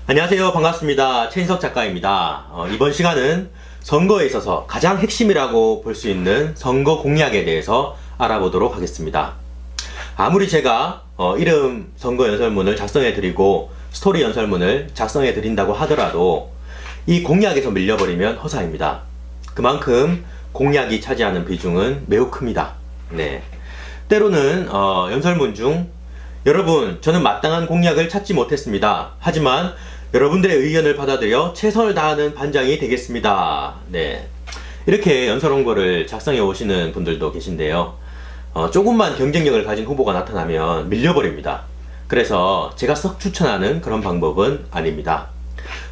안녕하세요. 반갑습니다. 최인석 작가입니다. 이번 시간은 선거에 있어서 가장 핵심이라고 볼 수 있는 선거 공약에 대해서 알아보도록 하겠습니다. 아무리 제가 이름 선거 연설문을 작성해 드리고 스토리 연설문을 작성해 드린다고 하더라도 이 공약에서 밀려버리면 허사입니다. 그만큼 공약이 차지하는 비중은 매우 큽니다. 네. 때로는 연설문 중 여러분, 저는 마땅한 공약을 찾지 못했습니다. 하지만 여러분들의 의견을 받아들여 최선을 다하는 반장이 되겠습니다. 네. 이렇게 연설 홍보를 작성해 오시는 분들도 계신데요. 조금만 경쟁력을 가진 후보가 나타나면 밀려버립니다. 그래서 제가 썩 추천하는 그런 방법은 아닙니다.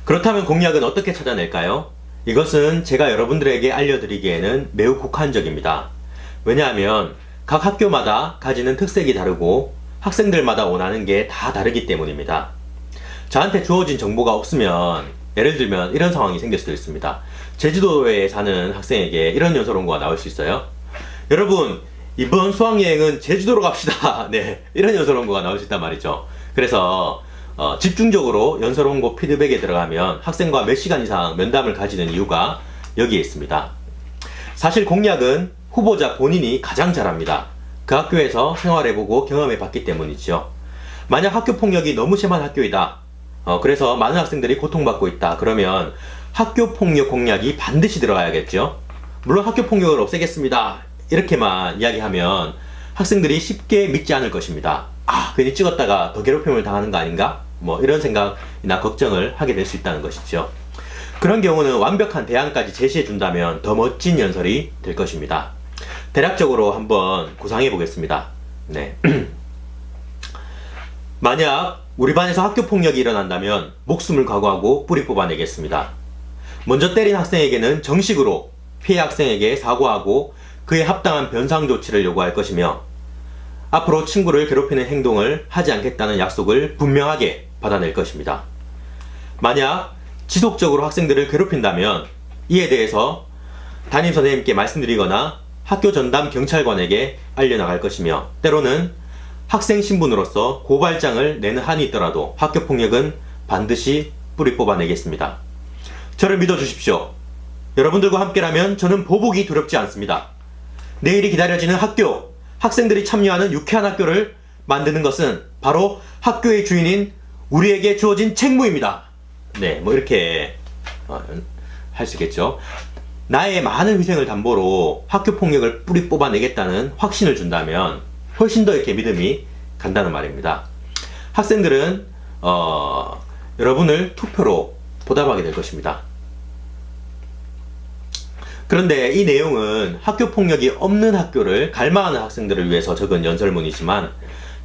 그렇다면 공약은 어떻게 찾아낼까요? 이것은 제가 여러분들에게 알려드리기에는 매우 국한적입니다. 왜냐하면 각 학교마다 가지는 특색이 다르고 학생들마다 원하는 게 다 다르기 때문입니다. 저한테 주어진 정보가 없으면 예를 들면 이런 상황이 생길 수도 있습니다. 제주도에 사는 학생에게 이런 연설 홍보가 나올 수 있어요. 여러분, 이번 수학여행은 제주도로 갑시다. 네, 이런 연설 홍보가 나올 수 있단 말이죠. 그래서 집중적으로 연설 홍보 피드백에 들어가면 학생과 몇 시간 이상 면담을 가지는 이유가 여기에 있습니다. 사실 공약은 후보자 본인이 가장 잘합니다. 그 학교에서 생활해보고 경험해봤기 때문이죠. 만약 학교 폭력이 너무 심한 학교이다. 그래서 많은 학생들이 고통받고 있다. 그러면 학교 폭력 공약이 반드시 들어가야겠죠. 물론 학교 폭력을 없애겠습니다. 이렇게만 이야기하면 학생들이 쉽게 믿지 않을 것입니다. 괜히 찍었다가 더 괴롭힘을 당하는 거 아닌가? 이런 생각이나 걱정을 하게 될 수 있다는 것이죠. 그런 경우는 완벽한 대안까지 제시해 준다면 더 멋진 연설이 될 것입니다. 대략적으로 한번 구상해 보겠습니다. 네. 만약 우리 반에서 학교 폭력이 일어난다면 목숨을 각오하고 뿌리 뽑아내겠습니다. 먼저 때린 학생에게는 정식으로 피해 학생에게 사과하고 그에 합당한 변상 조치를 요구할 것이며 앞으로 친구를 괴롭히는 행동을 하지 않겠다는 약속을 분명하게 받아낼 것입니다. 만약 지속적으로 학생들을 괴롭힌다면 이에 대해서 담임선생님께 말씀드리거나 학교 전담 경찰관에게 알려나갈 것이며 때로는 학생 신분으로서 고발장을 내는 한이 있더라도 학교 폭력은 반드시 뿌리 뽑아내겠습니다. 저를 믿어주십시오. 여러분들과 함께라면 저는 보복이 두렵지 않습니다. 내일이 기다려지는 학교, 학생들이 참여하는 유쾌한 학교를 만드는 것은 바로 학교의 주인인 우리에게 주어진 책무입니다. 네, 이렇게 할 수 있겠죠. 나의 많은 희생을 담보로 학교 폭력을 뿌리 뽑아내겠다는 확신을 준다면 훨씬 더 이렇게 믿음이 간다는 말입니다. 학생들은 여러분을 투표로 보답하게 될 것입니다. 그런데 이 내용은 학교 폭력이 없는 학교를 갈망하는 학생들을 위해서 적은 연설문이지만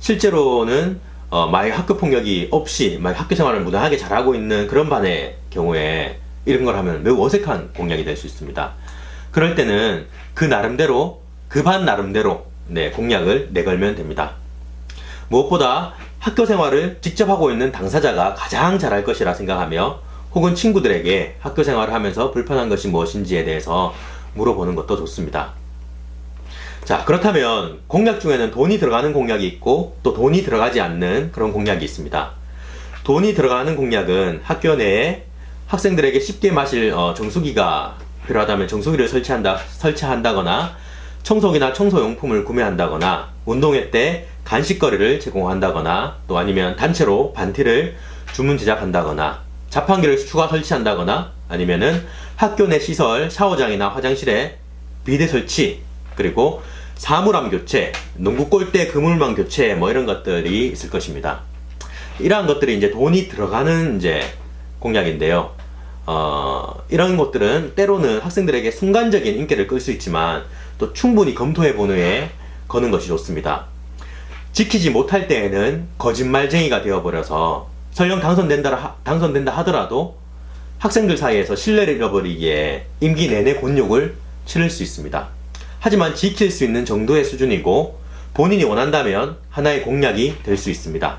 실제로는 만약 학교 폭력이 없이 만약 학교 생활을 무난하게 잘하고 있는 그런 반의 경우에 이런 걸 하면 매우 어색한 공약이 될 수 있습니다. 그럴 때는 그 나름대로 그 반 나름대로 공약을 내걸면 됩니다. 무엇보다 학교 생활을 직접 하고 있는 당사자가 가장 잘할 것이라 생각하며 혹은 친구들에게 학교 생활을 하면서 불편한 것이 무엇인지에 대해서 물어보는 것도 좋습니다. 자, 그렇다면 공약 중에는 돈이 들어가는 공약이 있고 또 돈이 들어가지 않는 그런 공약이 있습니다. 돈이 들어가는 공약은 학교 내에 학생들에게 쉽게 마실 정수기가 필요하다면 정수기를 설치한다거나 청소기나 청소용품을 구매한다거나 운동회 때 간식거리를 제공한다거나 또 아니면 단체로 반티를 주문 제작한다거나 자판기를 추가 설치한다거나 아니면은 학교 내 시설 샤워장이나 화장실에 비데 설치 그리고 사물함 교체, 농구 골대 그물망 교체 이런 것들이 있을 것입니다. 이러한 것들이 이제 돈이 들어가는 공약인데요. 이런 것들은 때로는 학생들에게 순간적인 인기를 끌 수 있지만 또 충분히 검토해 본 후에 거는 것이 좋습니다. 지키지 못할 때에는 거짓말쟁이가 되어버려서 설령 당선된다 하더라도 학생들 사이에서 신뢰를 잃어버리기에 임기 내내 곤욕을 치를 수 있습니다. 하지만 지킬 수 있는 정도의 수준이고 본인이 원한다면 하나의 공약이 될 수 있습니다.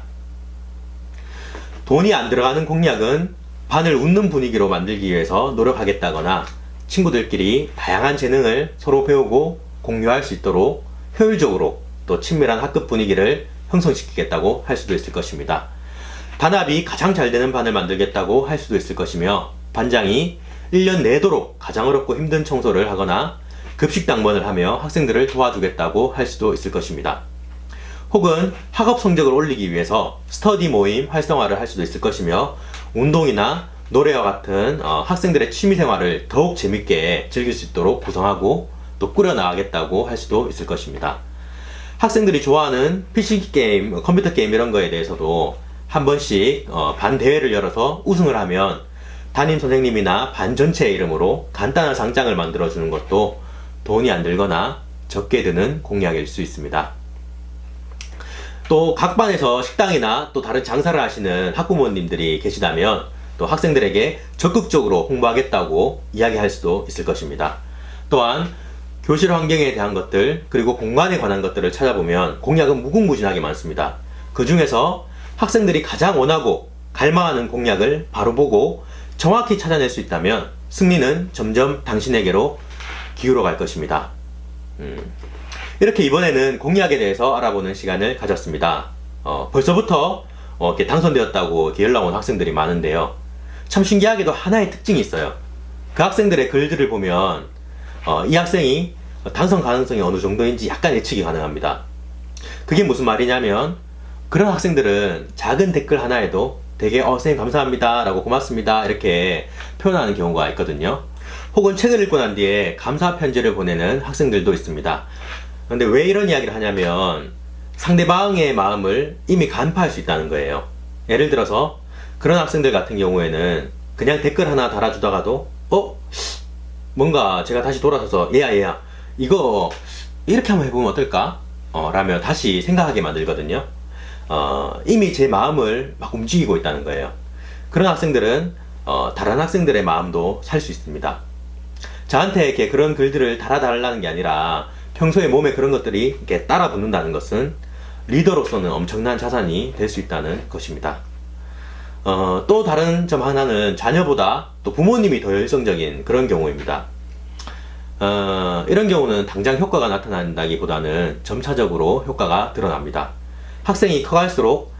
돈이 안 들어가는 공약은 반을 웃는 분위기로 만들기 위해서 노력하겠다거나 친구들끼리 다양한 재능을 서로 배우고 공유할 수 있도록 효율적으로 또 친밀한 학급 분위기를 형성시키겠다고 할 수도 있을 것입니다. 반합이 가장 잘 되는 반을 만들겠다고 할 수도 있을 것이며, 반장이 1년 내도록 가장 어렵고 힘든 청소를 하거나 급식 당번을 하며 학생들을 도와주겠다고 할 수도 있을 것입니다. 혹은 학업 성적을 올리기 위해서 스터디 모임 활성화를 할 수도 있을 것이며, 운동이나 노래와 같은 학생들의 취미생활을 더욱 재밌게 즐길 수 있도록 구성하고 또 꾸려나가겠다고 할 수도 있을 것입니다. 학생들이 좋아하는 PC 게임, 컴퓨터 게임 이런 거에 대해서도 한 번씩 반 대회를 열어서 우승을 하면 담임 선생님이나 반 전체의 이름으로 간단한 상장을 만들어주는 것도 돈이 안 들거나 적게 드는 공약일 수 있습니다. 또 각 반에서 식당이나 또 다른 장사를 하시는 학부모님들이 계시다면 또 학생들에게 적극적으로 홍보하겠다고 이야기할 수도 있을 것입니다. 또한 교실 환경에 대한 것들, 그리고 공간에 관한 것들을 찾아보면 공약은 무궁무진하게 많습니다. 그 중에서 학생들이 가장 원하고 갈망하는 공약을 바로 보고 정확히 찾아낼 수 있다면 승리는 점점 당신에게로 기울어 갈 것입니다. 이렇게 이번에는 공약에 대해서 알아보는 시간을 가졌습니다. 벌써부터 이렇게 당선되었다고 이렇게 연락 온 학생들이 많은데요. 참 신기하게도 하나의 특징이 있어요. 그 학생들의 글들을 보면 이 학생이 당선 가능성이 어느 정도인지 약간 예측이 가능합니다. 그게 무슨 말이냐면, 그런 학생들은 작은 댓글 하나에도 되게 선생님 감사합니다 라고 고맙습니다 이렇게 표현하는 경우가 있거든요. 혹은 책을 읽고 난 뒤에 감사 편지를 보내는 학생들도 있습니다. 그런데 왜 이런 이야기를 하냐면, 상대방의 마음을 이미 간파할 수 있다는 거예요. 예를 들어서 그런 학생들 같은 경우에는 그냥 댓글 하나 달아주다가도 뭔가 제가 다시 돌아서서 얘야 이거 이렇게 한번 해보면 어떨까? 라며 다시 생각하게 만들거든요. 이미 제 마음을 막 움직이고 있다는 거예요. 그런 학생들은 다른 학생들의 마음도 살 수 있습니다. 저한테 이렇게 그런 글들을 달아달라는 게 아니라 평소에 몸에 그런 것들이 이렇게 따라 붙는다는 것은 리더로서는 엄청난 자산이 될 수 있다는 것입니다. 또 다른 점 하나는 자녀보다 또 부모님이 더 열성적인 그런 경우입니다. 이런 경우는 당장 효과가 나타난다기보다는 점차적으로 효과가 드러납니다. 학생이 커갈수록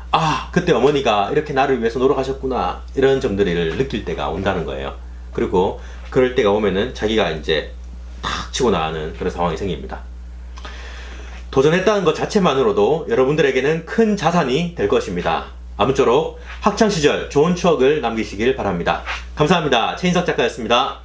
그때 어머니가 이렇게 나를 위해서 노력하셨구나 이런 점들을 느낄 때가 온다는 거예요. 그리고 그럴 때가 오면은 자기가 이제 탁 치고 나가는 그런 상황이 생깁니다. 도전했다는 것 자체만으로도 여러분들에게는 큰 자산이 될 것입니다. 아무쪼록 학창시절 좋은 추억을 남기시길 바랍니다. 감사합니다. 최인석 작가였습니다.